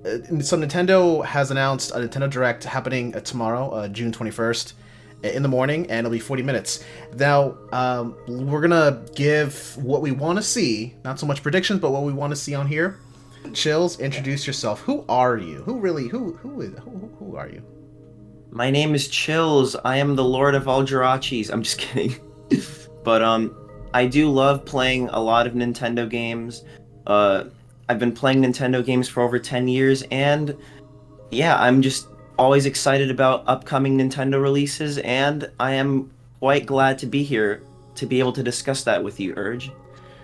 So Nintendo has announced a Nintendo Direct happening tomorrow, June 21st, in the morning, and it'll be 40 minutes. Now, we're gonna give what we want to see, not so much predictions, but what we want to see on here. Chills, introduce yourself. Who are you? Who are you? My name is Chills. I am the Lord of all Jirachis. I'm just kidding. But I do love playing a lot of Nintendo games. Uh I've been playing Nintendo games for over 10 years, and yeah, I'm just always excited about upcoming Nintendo releases, and I am quite glad to be here to be able to discuss that with you, Urge.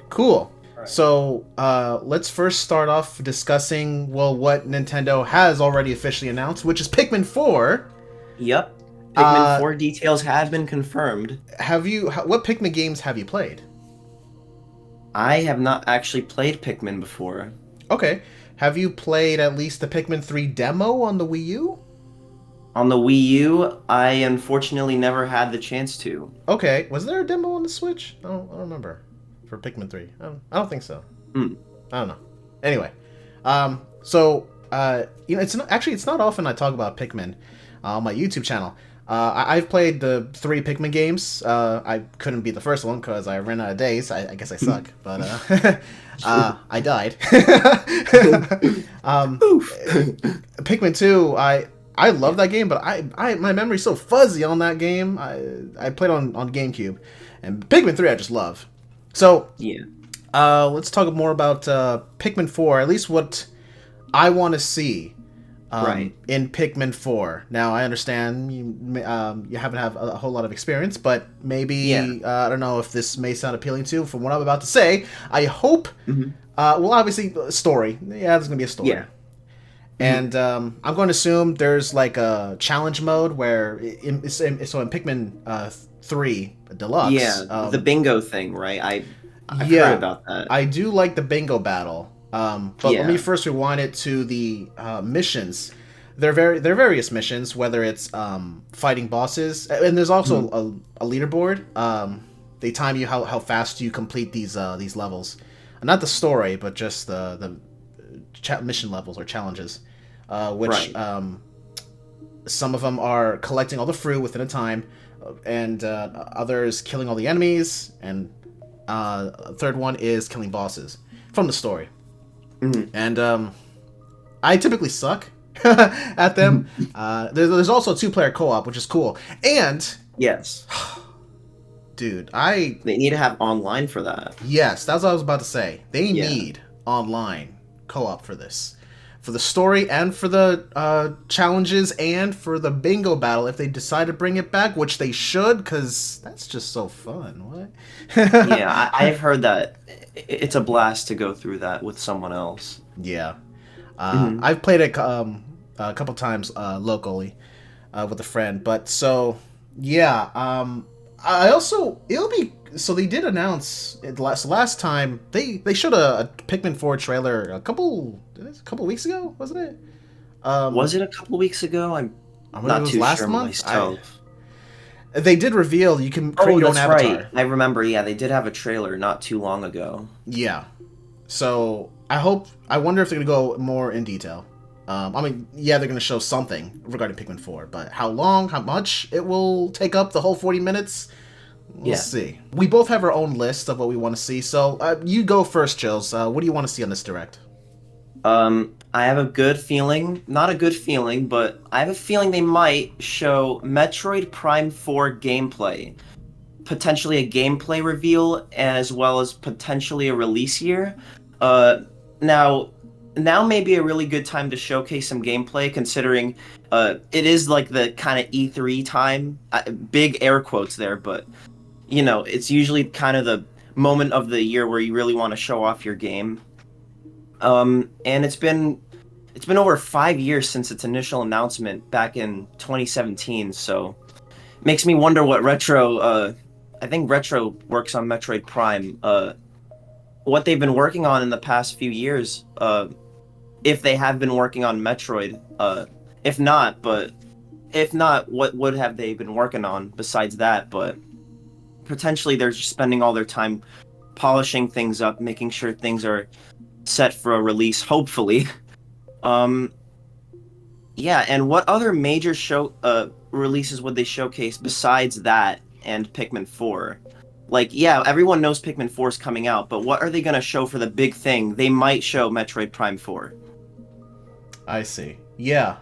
Cool. Right. So, let's first start off discussing, well, what Nintendo has already officially announced, which is Pikmin 4. Yep. Pikmin Uh, 4 details have been confirmed. what Pikmin games have you played? I have not actually played Pikmin before. Okay. Have you played at least the Pikmin 3 demo on the Wii U? On the Wii U, I unfortunately never had the chance to. Okay. Was there a demo on the Switch? I don't remember. For Pikmin 3. I don't think so. Hmm. I don't know. Anyway. It's not often I talk about Pikmin on my YouTube channel. I've played the 3 Pikmin games. I couldn't beat the first one because I ran out of days. I guess I suck, but I died. um, Oof. Pikmin 2, I love that game, but my memory's so fuzzy on that game. I played on GameCube, and Pikmin 3 I just love. So Yeah. let's talk more about Pikmin 4. At least what I want to see Right. in Pikmin 4. Now, I understand you haven't had a whole lot of experience, but Yeah. maybe, I don't know if this may sound appealing to you from what I'm about to say. I hope, Hmm. well, obviously, story. Yeah, there's going to be a story. Yeah. Hmm. And I'm going to assume there's like a challenge mode where, so in Pikmin 3 Yeah. Deluxe, The bingo thing, right? I've heard yeah, about that. I do like the bingo battle. But let me Yeah. first rewind it to the missions. There are various missions, whether it's fighting bosses, and there's also Hmm. a leaderboard. They time you how fast you complete these levels, not the story, but just the mission levels or challenges, which Right. some of them are collecting all the fruit within a time, and others killing all the enemies, and a third one is killing bosses from the story. Hmm. And I typically suck at them. There's also a 2-player co-op, which is cool. And Yes. dude, I They need to have online for that. yes, that's what I was about to say. They Yeah. need online co-op for this, for the story and for the challenges and for the bingo battle if they decide to bring it back, which they should, because that's just so fun. What? Yeah. I've heard that it's a blast to go through that with someone else. Yeah. Hmm. I've played it a couple times locally with a friend, but so yeah. I also it'll be so they did announce it last time they showed a Pikmin 4 trailer a couple weeks ago, wasn't it? Um, Was it a couple weeks ago? I'm or maybe it not was too last sure month. I myself. They did reveal you can create Oh, your own that's right. avatar. I remember. Yeah, they did have a trailer not too long ago. Yeah. So I wonder if they're gonna go more in detail. I mean, yeah, they're gonna show something regarding Pikmin 4, but how long, how much it will take up the whole 40 minutes, we'll Yeah. see. We both have our own list of what we want to see, so you go first, Chills. What do you want to see on this direct? I have a good feeling, not a good feeling, but I have a feeling they might show Metroid Prime 4 gameplay. Potentially a gameplay reveal, as well as potentially a release year. Uh, now, now may be a really good time to showcase some gameplay, considering it is like the kind of E3 time. Big air quotes there, but it's usually kind of the moment of the year where you really want to show off your game. And it's been over 5 years since its initial announcement back in 2017, so makes me wonder what Retro. I think Retro works on Metroid Prime. What they've been working on in the past few years. If they have been working on Metroid. If not, but if not, what would have they been working on besides that? But potentially they're just spending all their time polishing things up, making sure things are set for a release. Hopefully. Um, yeah, and what other major show releases would they showcase besides that and Pikmin 4? Like, yeah, everyone knows Pikmin 4 is coming out, but what are they gonna show for the big thing? They might show Metroid Prime 4. I see. Yeah.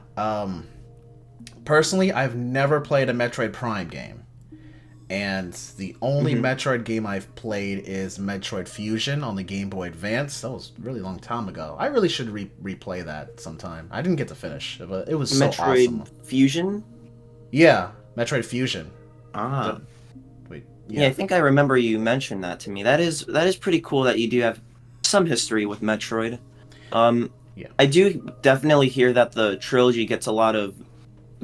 Personally, I've never played a Metroid Prime game. And the only Metroid game I've played is Metroid Fusion on the Game Boy Advance. That was a really long time ago. I really should replay that sometime. I didn't get to finish, but it was so Metroid awesome. Fusion? Yeah, Metroid Fusion. Ah. Wait, Yeah, I think I remember you mentioned that to me. That is pretty cool that you do have some history with Metroid. Yeah. I do definitely hear that the trilogy gets a lot of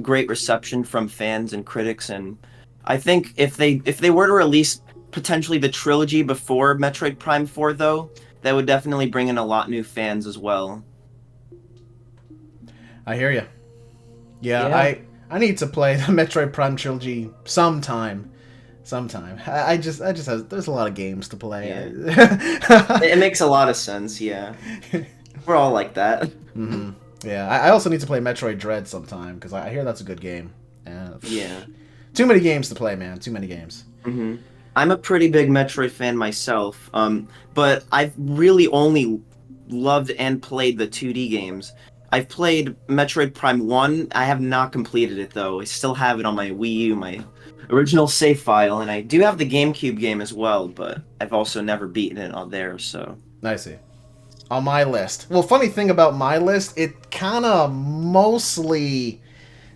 great reception from fans and critics, and I think if they were to release potentially the trilogy before Metroid Prime 4 though, that would definitely bring in a lot new fans as well. I hear you. Yeah, Yeah. I need to play the Metroid Prime trilogy sometime. Sometime. I just have, there's a lot of games to play. It makes a lot of sense, yeah. We're all like that. Hmm. Yeah, I also need to play Metroid Dread sometime because I hear that's a good game. Yeah. Too many games to play, man. Too many games. I'm a pretty big Metroid fan myself, but I've really only loved and played the 2D games. I've played Metroid Prime 1. I have not completed it, though. I still have it on my Wii U, my original save file, and I do have the GameCube game as well, but I've also never beaten it on there, so... I see. On my list. Well, funny thing about my list, it kind of mostly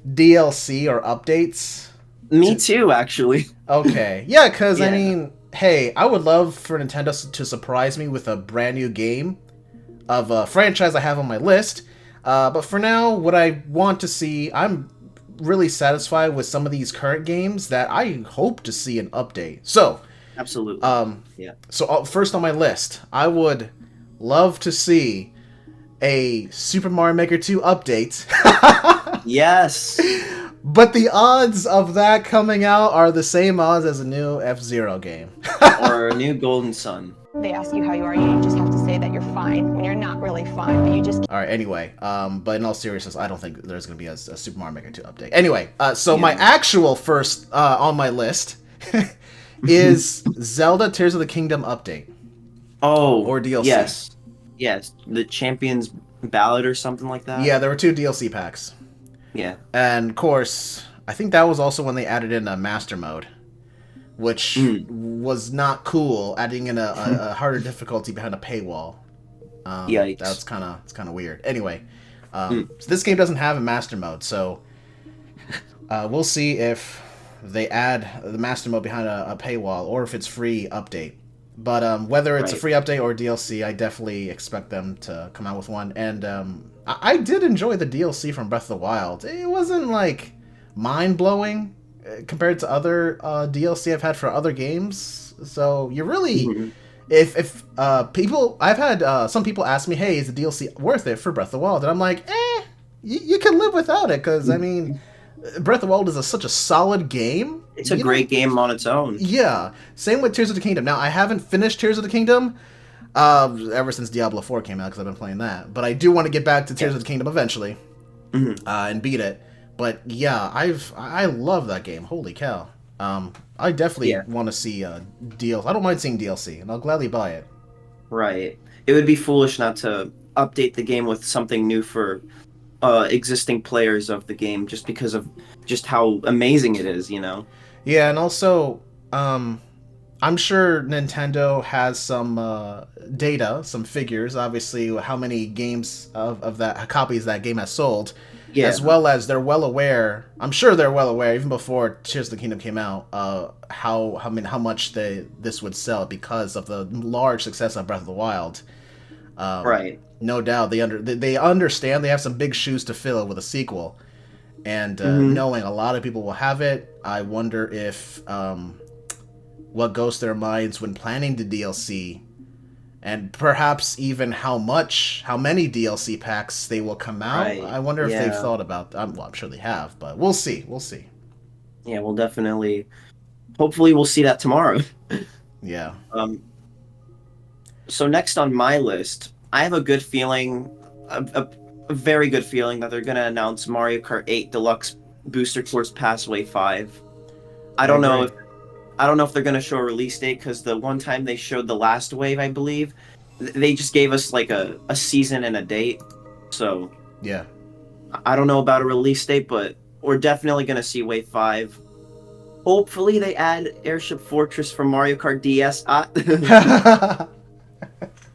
DLC or updates. Me too, actually. Okay. Yeah, because, Yeah. I mean, hey, I would love for Nintendo to surprise me with a brand new game of a franchise I have on my list. But for now, what I want to see, I'm really satisfied with some of these current games that I hope to see an update. So, Absolutely. Yeah. so first on my list, I would love to see a Super Mario Maker 2 update. Yes. But the odds of that coming out are the same odds as a new F-Zero game. Or a new Golden Sun. They ask you how you are, you just have to say that you're fine when you're not really fine, but you just... All right, anyway, but in all seriousness, I don't think there's going to be a Super Mario Maker 2 update. Anyway, so my actual first on my list is Zelda Tears of the Kingdom update. Oh. Or DLC. Yes. Yes. The Champion's Ballad or something like that? Yeah, there were 2 DLC packs. Yeah. And, of course, I think that was also when they added in a Master Mode, which was not cool, adding in a harder difficulty behind a paywall. Yikes. That's kind of weird. Anyway, so this game doesn't have a Master Mode, so we'll see if they add the Master Mode behind a paywall or if it's free update. But whether it's a free update or DLC, I definitely expect them to come out with one. And I did enjoy the DLC from Breath of the Wild. It wasn't like mind-blowing compared to other DLC I've had for other games. So you really, if people, I've had some people ask me, hey, is the DLC worth it for Breath of the Wild? And I'm like, you can live without it, because I mean, Breath of the Wild is such a solid game. It's a great game on its own. Yeah. Same with Tears of the Kingdom. Now, I haven't finished Tears of the Kingdom ever since Diablo 4 came out, because I've been playing that. But I do want to get back to Tears of the Kingdom eventually and beat it. But yeah, I love that game. Holy cow. I definitely want to see DLC. I don't mind seeing DLC, and I'll gladly buy it. Right. It would be foolish not to update the game with something new for existing players of the game, just because of just how amazing it is, you know? Yeah, and also, I'm sure Nintendo has some data, some figures, obviously, how many games of that copies that game has sold. Yeah. As well as they're well aware, I'm sure they're well aware, even before Tears of the Kingdom came out, how much this would sell because of the large success of Breath of the Wild. Right. No doubt they understand they have some big shoes to fill with a sequel, and knowing a lot of people will have it, I wonder if what goes through their minds when planning the DLC. And perhaps even how many DLC packs they will come out. Right. I wonder if they've thought about that. Well, I'm sure they have, but we'll see. We'll see. Yeah, we'll definitely... Hopefully we'll see that tomorrow. Yeah. So next on my list, I have a good feeling... a very good feeling that they're gonna announce Mario Kart 8 Deluxe Booster Course Pass Wave 5. I don't know agree. if they're gonna show a release date, because the one time they showed the last wave, I believe, they just gave us like a season and a date. So Yeah. I don't know about a release date, but we're definitely gonna see Wave 5. Hopefully they add Airship Fortress from Mario Kart DS.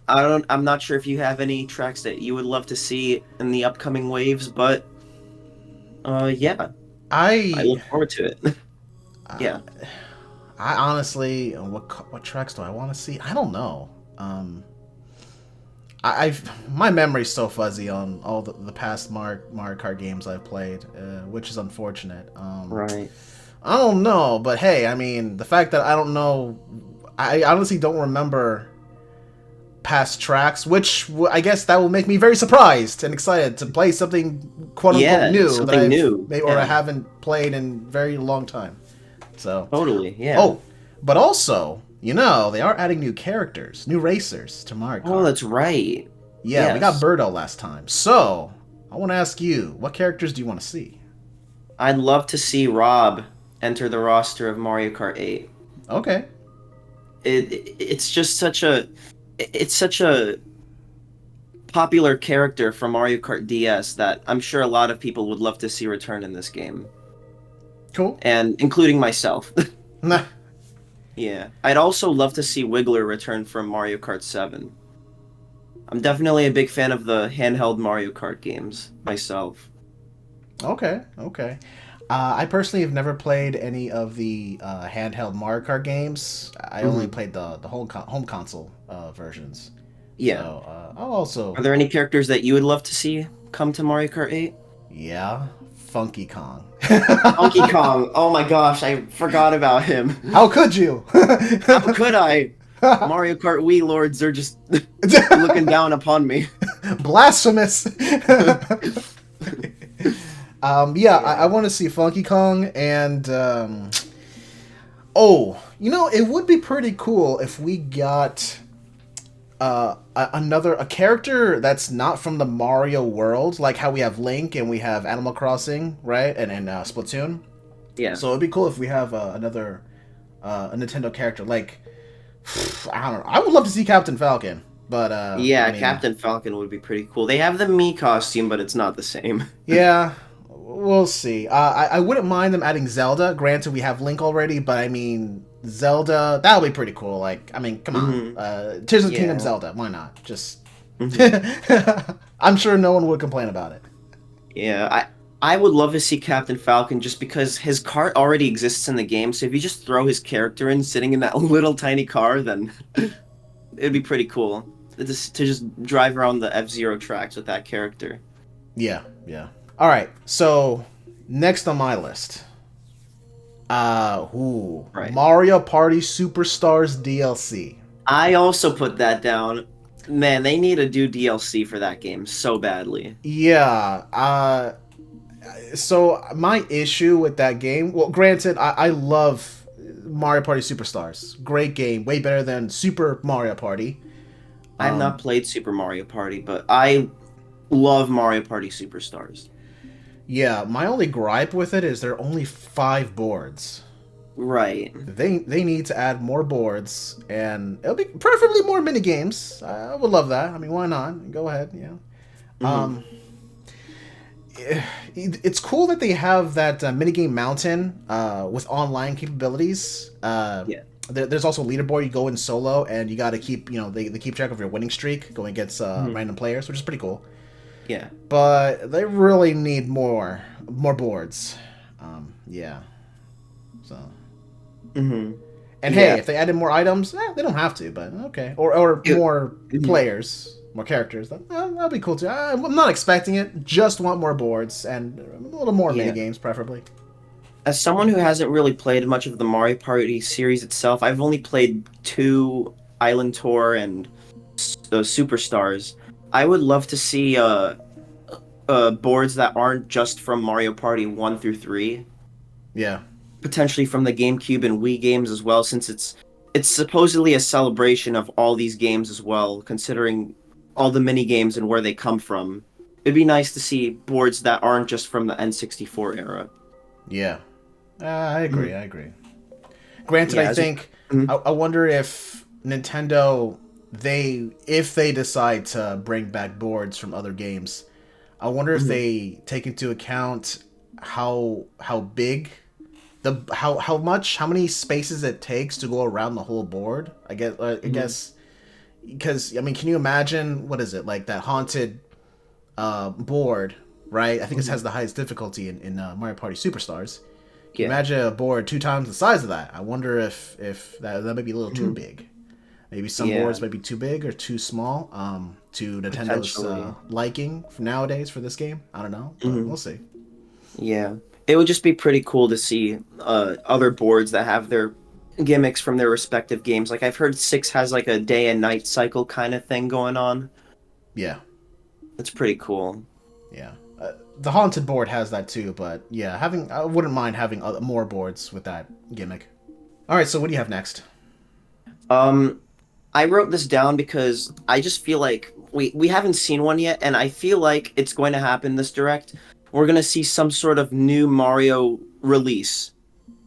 I'm not sure if you have any tracks that you would love to see in the upcoming waves, but yeah, I I look forward to it. Yeah. I honestly, what tracks do I want to see? I don't know. I've my memory's so fuzzy on all the past Mario Kart games I've played, which is unfortunate. Right. I don't know, but hey, I mean, the fact that I don't know, I honestly don't remember past tracks, which I guess that will make me very surprised and excited to play something quote unquote new that something new. I haven't played in a very long time. So Totally, yeah. oh, but also, they are adding new characters, new racers to Mario Kart. Oh, that's right. Yeah, we got Yes. Birdo last time. So I want to ask you, what characters do you want to see? I'd love to see Rob enter the roster of Mario Kart 8. Okay. It's just such a popular character from Mario Kart DS that I'm sure a lot of people would love to see return in this game, Cool. and including myself. Nah. Yeah, I'd also love to see Wiggler return from Mario Kart 7. I'm definitely a big fan of the handheld Mario Kart games myself. Okay. Okay. I personally have never played any of the handheld Mario Kart games. I only played the home console versions. Yeah. So I'll also Are there any characters that you would love to see come to Mario Kart 8? yeah, Funky Kong. Donkey Kong. Oh my gosh, I forgot about him. How could you? How could I? Mario Kart Wii lords are just looking down upon me. Blasphemous. Yeah, I want to see Funky Kong and it would be pretty cool if we got a character that's not from the Mario world, like how we have Link and we have Animal Crossing, right? And Splatoon. Yeah. So it'd be cool if we have another a Nintendo character. Like, I don't know. I would love to see Captain Falcon, but Yeah, I mean, Captain Falcon would be pretty cool. They have the Mii costume, but it's not the same. yeah, we'll see. I wouldn't mind them adding Zelda. Granted, we have Link already, but I mean, Zelda, that would be pretty cool. Like, I mean, come on. Tears of the Kingdom Zelda, why not? Just, I'm sure no one would complain about it. Yeah, I would love to see Captain Falcon just because his cart already exists in the game. So if you just throw his character in, sitting in that little tiny car, then it'd be pretty cool to just drive around the F-Zero tracks with that character. Yeah, yeah. All right, so next on my list. Right. Mario Party Superstars DLC. I also put that down. Man, they need to do DLC for that game so badly. Yeah, so my issue with that game, well, granted, I love Mario Party Superstars. Great game, way better than Super Mario Party. I have not played Super Mario Party, but I love Mario Party Superstars. Yeah, my only gripe with it is there are only 5 boards. Right. They need to add more boards, and it'll be preferably more mini games. I would love that. I mean, why not? Go ahead, yeah. It's cool that they have that minigame mountain with online capabilities. Yeah. There's also a leaderboard. You go in solo, and you got to keep, they keep track of your winning streak going against random players, which is pretty cool. Yeah. But they really need more boards. Yeah. So. Mm-hmm. And hey, if they added more items, they don't have to, but okay. Or more players. More characters. That'd be cool too. I'm not expecting it. Just want more boards and a little more mini games, preferably. As someone who hasn't really played much of the Mario Party series itself, I've only played 2 Island Tour and Superstars. I would love to see boards that aren't just from Mario Party 1 through 3. Yeah. Potentially from the GameCube and Wii games as well, since it's supposedly a celebration of all these games as well, considering all the mini games and where they come from. It'd be nice to see boards that aren't just from the N64 era. Yeah. I agree. I agree. Granted, Yeah, I think I wonder if Nintendo if they decide to bring back boards from other games, I wonder if they take into account how big how many spaces it takes to go around the whole board. I guess because I mean, can you imagine what is it like that haunted board? Right, I think this has the highest difficulty in Mario Party Superstars. Can you imagine a board 2 times the size of that? I wonder if that might be a little too big. Maybe some boards might be too big or too small to Nintendo's liking for nowadays for this game. I don't know, but we'll see. Yeah, it would just be pretty cool to see other boards that have their gimmicks from their respective games. Like I've heard 6 has like a day and night cycle kind of thing going on. Yeah, that's pretty cool. Yeah. The haunted board has that too, but yeah, I wouldn't mind having more boards with that gimmick. All right, so what do you have next? I wrote this down because I just feel like we haven't seen one yet, and I feel like it's going to happen this direct. We're going to see some sort of new Mario release.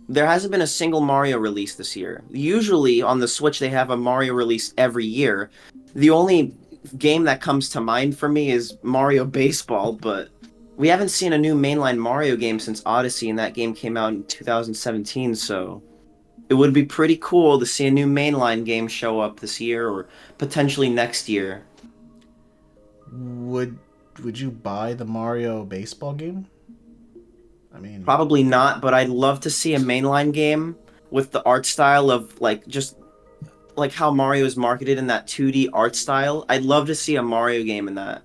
There hasn't been a single Mario release this year. Usually on the Switch they have a Mario release every year. The only game that comes to mind for me is Mario Baseball, but we haven't seen a new mainline Mario game since Odyssey, and that game came out in 2017, so it would be pretty cool to see a new mainline game show up this year or potentially next year. Would you buy the Mario Baseball game? I mean, probably not, but I'd love to see a mainline game with the art style of just like how Mario is marketed in that 2D art style. I'd love to see a Mario game in that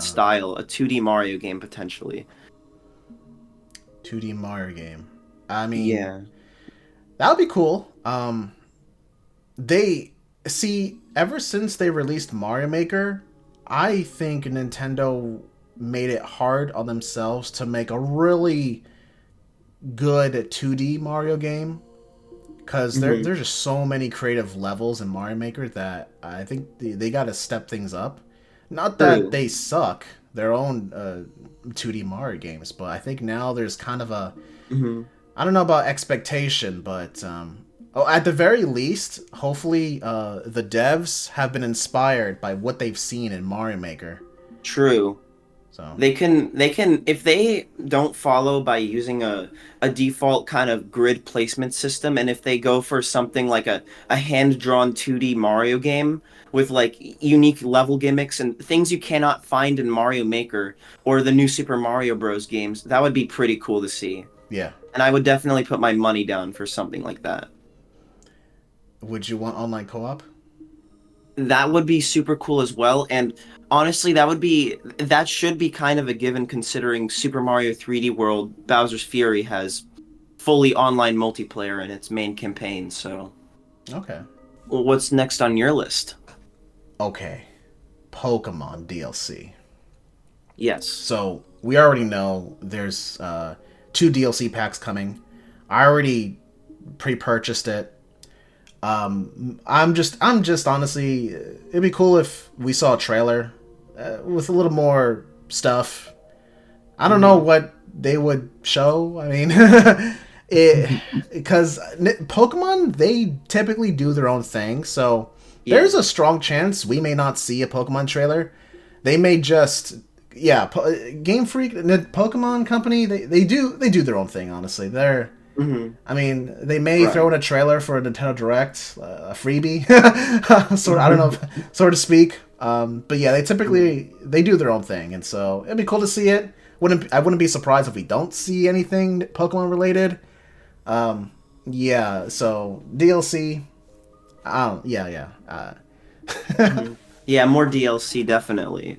style, a 2D Mario game potentially. 2D Mario game. I mean, yeah, that would be cool. Ever since they released Mario Maker, I think Nintendo made it hard on themselves to make a really good 2D Mario game. Because there's just so many creative levels in Mario Maker that I think they got to step things up. Not that they suck, their own 2D Mario games, but I think now there's kind of a... I don't know about expectation, but at the very least, hopefully the devs have been inspired by what they've seen in Mario Maker. True. So they can if they don't follow by using a default kind of grid placement system, and if they go for something like a hand-drawn 2D Mario game with unique level gimmicks and things you cannot find in Mario Maker or the new Super Mario Bros. Games, that would be pretty cool to see. Yeah. And I would definitely put my money down for something like that. Would you want online co-op? That would be super cool as well, and honestly, that should be kind of a given considering Super Mario 3D World Bowser's Fury has fully online multiplayer in its main campaign, so... Okay. Well, what's next on your list? Okay. Pokemon DLC. Yes. So, we already know there's 2 DLC packs coming. I already pre-purchased it. I'm just honestly, it'd be cool if we saw a trailer with a little more stuff. I don't know what they would show. I mean, because Pokemon, they typically do their own thing, so there's a strong chance we may not see a Pokemon trailer. They may just, Game Freak, the Pokemon company, they do their own thing. Honestly, they're. I mean, they may throw in a trailer for a Nintendo Direct, a freebie, I don't know, so to speak. But yeah, they typically they do their own thing, and so it'd be cool to see it. I wouldn't be surprised if we don't see anything Pokemon related. So DLC. Yeah, more DLC definitely.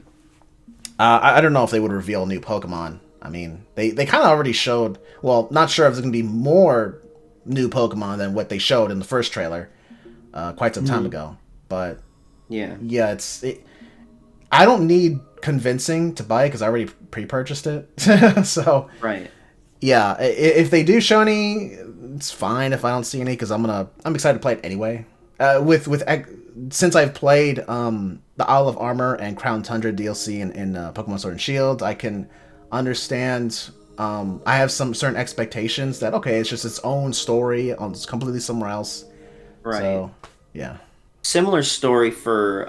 I don't know if they would reveal new Pokemon. I mean, they kind of already showed... Well, not sure if there's going to be more new Pokemon than what they showed in the first trailer quite some time ago. But, yeah, I don't need convincing to buy it because I already pre-purchased it. So, right. Yeah, if they do show any, it's fine if I don't see any because I'm excited to play it anyway. With since I've played the Isle of Armor and Crown Tundra DLC in Pokemon Sword and Shield, I can understand. I have some certain expectations that okay, it's just its own story on completely somewhere else. Right. So, yeah. Similar story for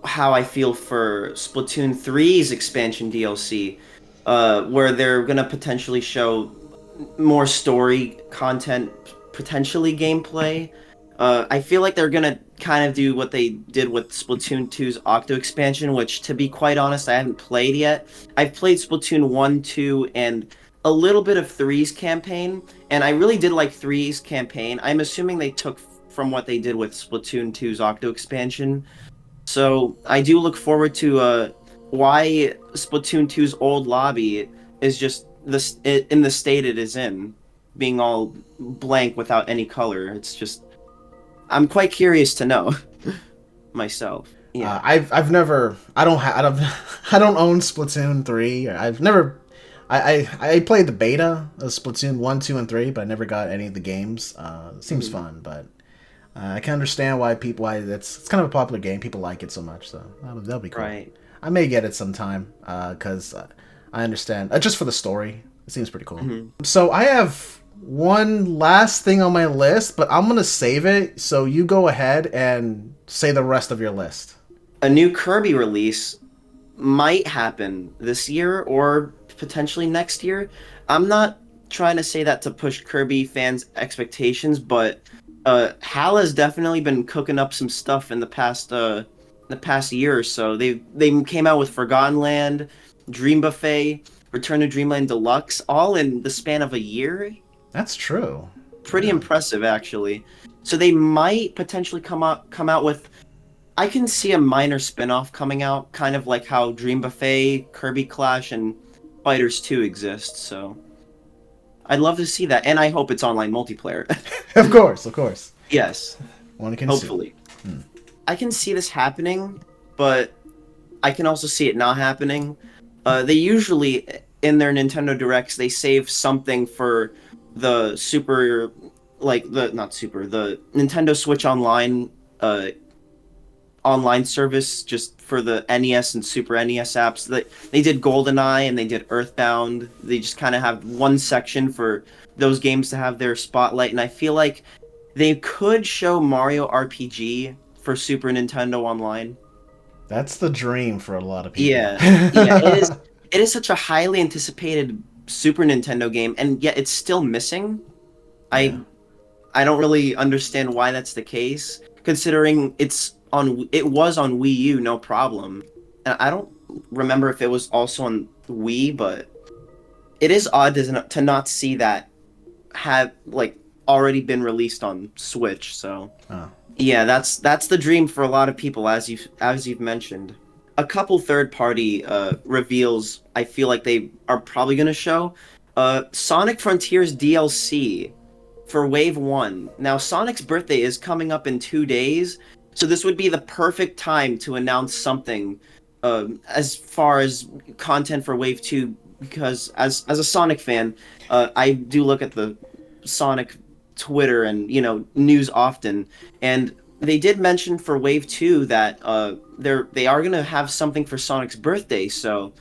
how I feel for Splatoon 3's expansion DLC, where they're gonna potentially show more story content, potentially gameplay. I feel like they're gonna kind of do what they did with Splatoon 2's Octo expansion, which, to be quite honest, I haven't played yet. I've played Splatoon 1, 2, and a little bit of 3's campaign, and I really did like 3's campaign. I'm assuming they took from what they did with Splatoon 2's Octo expansion. So I do look forward to why Splatoon 2's old lobby is just in the state it is in, being all blank without any color. It's just, I'm quite curious to know myself. Yeah, I've never. I don't I don't own Splatoon 3. I've never. I played the beta of Splatoon 1, 2, and 3, but I never got any of the games. It seems fun, but I can understand why it's kind of a popular game. People like it so much, so that'll be cool. Right. I may get it sometime because I understand just for the story. It seems pretty cool. Mm-hmm. So I have one last thing on my list, but I'm gonna save it. So you go ahead and say the rest of your list. A new Kirby release might happen this year or potentially next year. I'm not trying to say that to push Kirby fans' expectations, but HAL has definitely been cooking up some stuff in the past year or so. They came out with Forgotten Land, Dream Buffet, Return to Dreamland Deluxe, all in the span of a year. That's true. Pretty impressive, actually. So they might potentially come out with. I can see a minor spin-off coming out, kind of like how Dream Buffet, Kirby Clash, and Fighters 2 exist. So I'd love to see that, and I hope it's online multiplayer. Of course. Yes. One can Hopefully. I can see this happening, but I can also see it not happening. They usually, in their Nintendo Directs, they save something for the the Nintendo Switch online service, just for the NES and Super NES apps. They did GoldenEye and they did Earthbound. They just kind of have one section for those games to have their spotlight, and I feel like they could show Mario RPG for Super Nintendo Online. That's the dream for a lot of people. Yeah, it is such a highly anticipated Super Nintendo game, and yet it's still missing. I don't really understand why that's the case, considering it was on Wii U, no problem. And I don't remember if it was also on Wii, but it is odd to not see that have already been released on Switch. So yeah, that's the dream for a lot of people, as you've mentioned. A couple third-party reveals I feel like they are probably going to show. Sonic Frontiers DLC for Wave 1. Now, Sonic's birthday is coming up in 2 days, so this would be the perfect time to announce something as far as content for Wave 2, because as a Sonic fan, I do look at the Sonic Twitter and news often, and they did mention for Wave 2 that they are going to have something for Sonic's birthday, so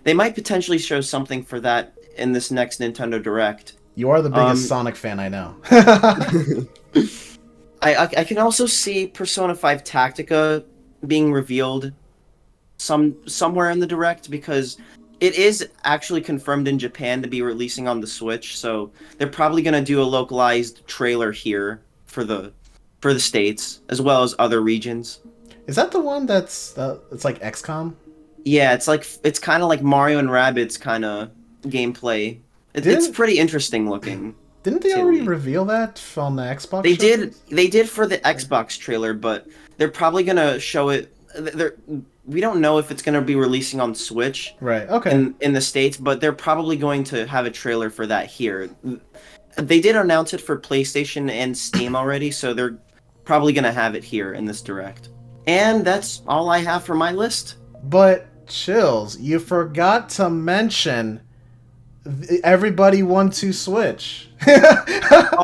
they might potentially show something for that in this next Nintendo Direct. You are the biggest Sonic fan I know. I can also see Persona 5 Tactica being revealed somewhere in the Direct, because it is actually confirmed in Japan to be releasing on the Switch, so they're probably going to do a localized trailer here for the States, as well as other regions. Is that the one that's it's like XCOM? Yeah, it's kind of like Mario and Rabbids kind of gameplay. It's pretty interesting looking. Didn't they already reveal that on the Xbox? They did for the Xbox trailer, but they're probably gonna show it. We don't know if it's gonna be releasing on Switch, right? Okay. In the States, but they're probably going to have a trailer for that here. They did announce it for PlayStation and Steam already, so they're probably gonna have it here in this Direct. And that's all I have for my list. But Chillz, you forgot to mention everybody want to Switch.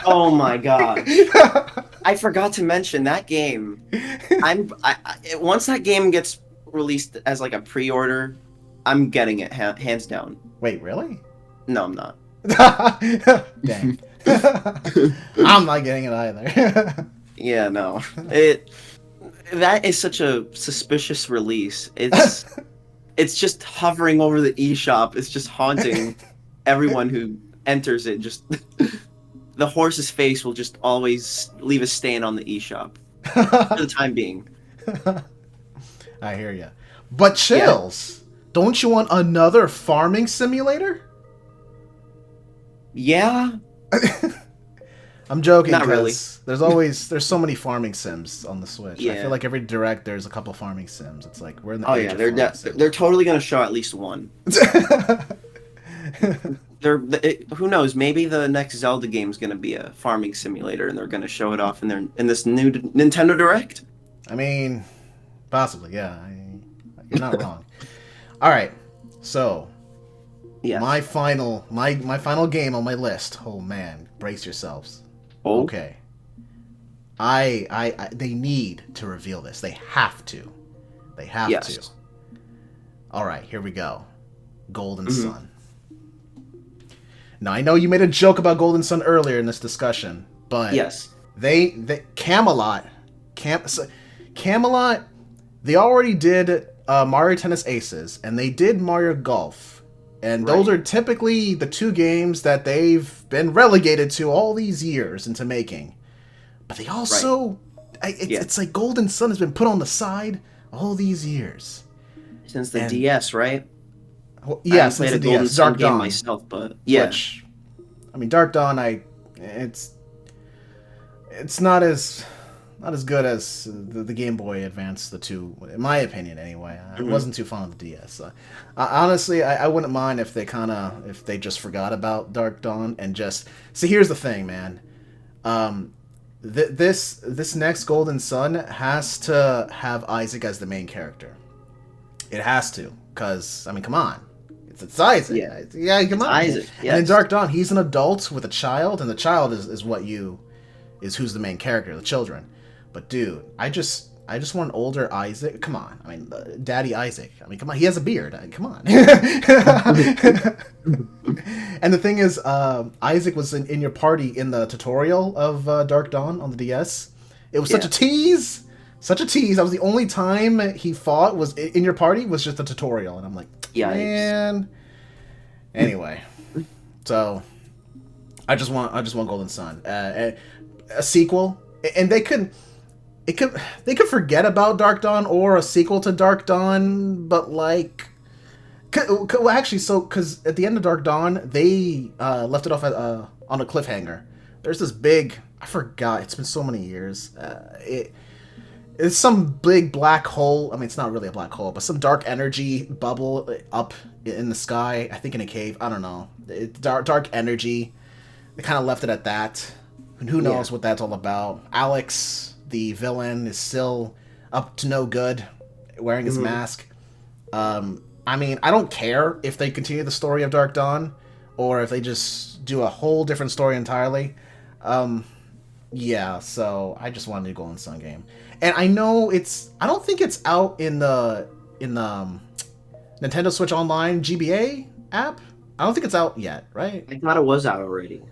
Oh my god. I forgot to mention that game. Once that game gets released as like a pre-order, I'm getting it hands down. Wait, really? No, I'm not. Dang. I'm not getting it either. Yeah, no. That is such a suspicious release. It's just hovering over the eShop. It's just haunting everyone who enters it. Just the horse's face will just always leave a stain on the eShop for the time being. I hear you. But Chillz, don't you want another farming simulator? Yeah. I'm joking. Not really. There's so many farming sims on the Switch. Yeah. I feel like every direct there's a couple farming sims. It's like we're in the age of they're farming sims. they're totally gonna show at least one. Who knows? Maybe the next Zelda game is gonna be a farming simulator, and they're gonna show it off in this new Nintendo Direct. I mean, possibly, yeah. You're not wrong. All right, so Yeah. my final game on my list. Oh man, brace yourselves. Oh. Okay. I they need to reveal this. They have to. They have Yes. to. All right, here we go. Golden Mm-hmm. Sun. Now I know you made a joke about Golden Sun earlier in this discussion, but Yes. they Camelot, they already did Mario Tennis Aces, and they did Mario Golf, and those are typically the two games that they've been relegated to all these years into making. But they also, it's like Golden Sun has been put on the side all these years. Since the DS, right? Well, yeah, I since haven't the played a Golden DS, Sun Dark game Dawn myself, but yeah. Which, I mean, Dark Dawn, it's not as good as the Game Boy Advance, the two, in my opinion, anyway. I wasn't too fond of the DS. Honestly, I wouldn't mind if they just forgot about Dark Dawn and just see. Here's the thing, man. This next Golden Sun has to have Isaac as the main character. It has to, because I mean, come on. It's Isaac. Yeah, come on. Isaac. Yes. And in Dark Dawn, he's an adult with a child, and the child is who's the main character, the children. But dude, I just want an older Isaac. Come on, I mean, Daddy Isaac. I mean, come on, he has a beard. I mean, come on. And the thing is, Isaac was in your party in the tutorial of Dark Dawn on the DS. It was such a tease. Such a tease. That was the only time he fought was in your party was just a tutorial, and I'm like, man. Anyway, so I just want Golden Sun, a sequel, and they could forget about Dark Dawn or a sequel to Dark Dawn, but like, well, actually, because at the end of Dark Dawn they left it off on a cliffhanger. There's this big, I forgot. It's been so many years. It's some big black hole. I mean, it's not really a black hole, but some dark energy bubble up in the sky. I think in a cave. I don't know. It's dark energy. They kind of left it at that. And who knows what that's all about. Alex, the villain, is still up to no good, wearing his mask. I mean, I don't care if they continue the story of Dark Dawn, or if they just do a whole different story entirely. Yeah, so I just want a new Golden Sun game. And I know I don't think it's out in the Nintendo Switch Online GBA app. I don't think it's out yet, right? I thought it was out already.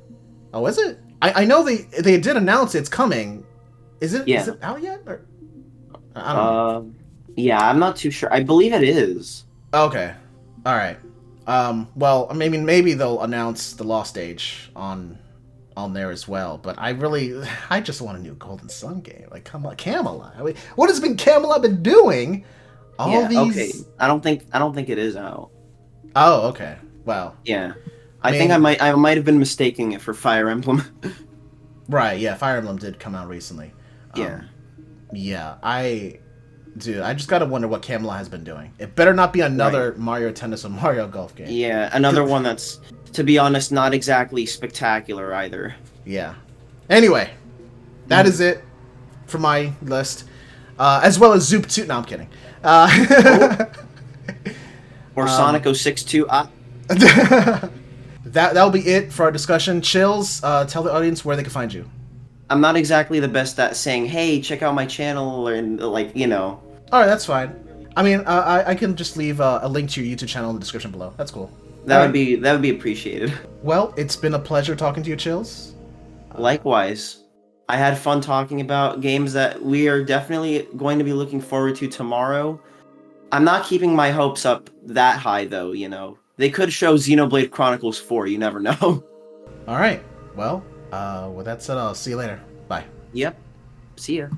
Oh, is it? I know they did announce it's coming. Is it out yet? Or, I don't know. Yeah, I'm not too sure. I believe it is. Okay. All right. Well, I mean, maybe they'll announce the Lost Age on there as well, but I just want a new Golden Sun game. Like, come on, Camelot. I mean, what has Camelot been doing? Okay. I don't think it is out. Oh, okay. Well. Yeah. I think I might have been mistaking it for Fire Emblem. Right, yeah, Fire Emblem did come out recently. Yeah. Yeah, I just gotta wonder what Camelot has been doing. It better not be another Mario Tennis or Mario Golf game. Yeah, another one that's, to be honest, not exactly spectacular either. Yeah. Anyway, that is it for my list. As well as Zoop 2. No, I'm kidding. Or Sonic 06 2. That'll be it for our discussion. Chillz, tell the audience where they can find you. I'm not exactly the best at saying, "Hey, check out my channel," or like, you know. All right, that's fine. I mean, I can just leave a link to your YouTube channel in the description below. That's cool. That All would right. be appreciated. Well, it's been a pleasure talking to you, Chills. Likewise. I had fun talking about games that we are definitely going to be looking forward to tomorrow. I'm not keeping my hopes up that high, though, you know. They could show Xenoblade Chronicles 4, you never know. All right. Well, with that said, I'll see you later. Bye. Yep. See ya.